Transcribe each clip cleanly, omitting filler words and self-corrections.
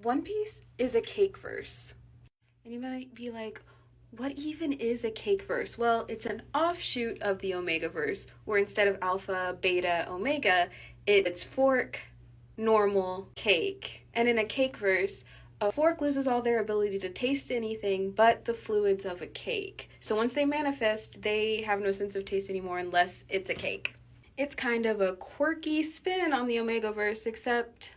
One Piece is a Cakeverse. And you might be like, what even is a Cakeverse? Well, it's an offshoot of the Omegaverse, where instead of alpha, beta, omega, it's fork, normal, cake. And in a Cakeverse, a fork loses all their ability to taste anything but the fluids of a cake. So once they manifest, they have no sense of taste anymore unless it's a cake. It's kind of a quirky spin on the Omegaverse, except,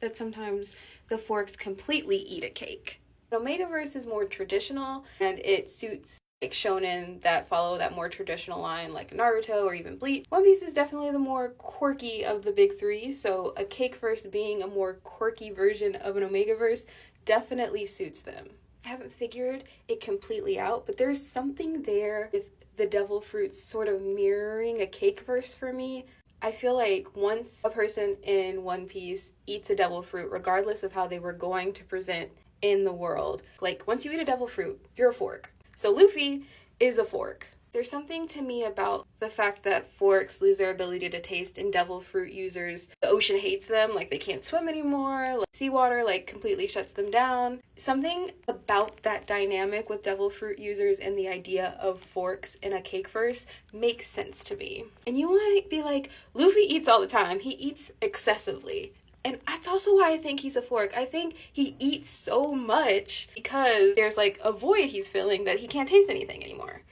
that sometimes the forks completely eat a cake. Omegaverse is more traditional, and it suits like shonen that follow that more traditional line like Naruto or even Bleach. One Piece is definitely the more quirky of the big three, so a Cakeverse being a more quirky version of an Omegaverse definitely suits them. I haven't figured it completely out, but there's something there with the devil fruits sort of mirroring a Cakeverse for me. I feel like once a person in One Piece eats a devil fruit, regardless of how they were going to present in the world, like once you eat a devil fruit, you're a fork. So Luffy is a fork. There's something to me about the fact that forks lose their ability to taste and devil fruit users, the ocean hates them, like they can't swim anymore, like seawater like completely shuts them down. Something about that dynamic with devil fruit users and the idea of forks in a Cakeverse makes sense to me. And you might be like, Luffy eats all the time, he eats excessively. And that's also why I think he's a fork. I think he eats so much because there's like a void he's filling that he can't taste anything anymore.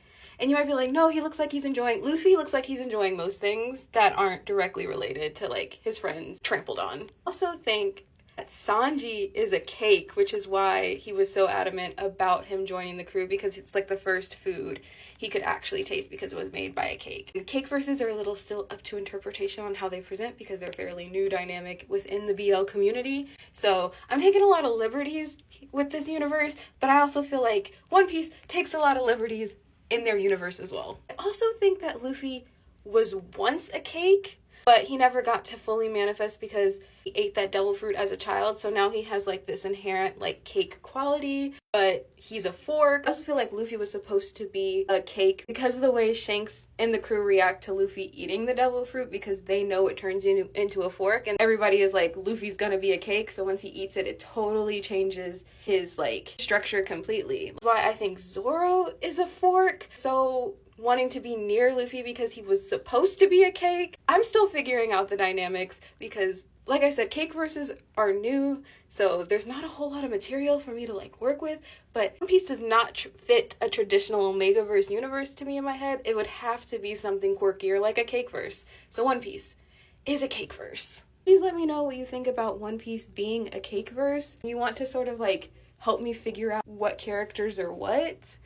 And you might be like, no, he looks like he's enjoying, Luffy looks like he's enjoying most things that aren't directly related to like his friends trampled on. I also think that Sanji is a cake, which is why he was so adamant about him joining the crew, because it's like the first food he could actually taste because it was made by a cake. And Cakeverses are a little still up to interpretation on how they present because they're fairly new dynamic within the BL community. So I'm taking a lot of liberties with this universe, but I also feel like One Piece takes a lot of liberties in their universe as well. I also think that Luffy was once a cake, but he never got to fully manifest because he ate that devil fruit as a child, so now he has like this inherent like cake quality, but he's a fork. I also feel like Luffy was supposed to be a cake because of the way Shanks and the crew react to Luffy eating the devil fruit, because they know it turns into a fork, and everybody is like, Luffy's gonna be a cake, so once he eats it, it totally changes his like structure completely. That's why I think Zoro is a fork, so wanting to be near Luffy because he was supposed to be a cake. I'm still figuring out the dynamics because, like I said, Cakeverses are new, so there's not a whole lot of material for me to like work with, but One Piece does not fit a traditional Omegaverse universe to me in my head. It would have to be something quirkier like a Cakeverse. So One Piece is a Cakeverse. Please let me know what you think about One Piece being a Cakeverse. You want to sort of like help me figure out what characters are what?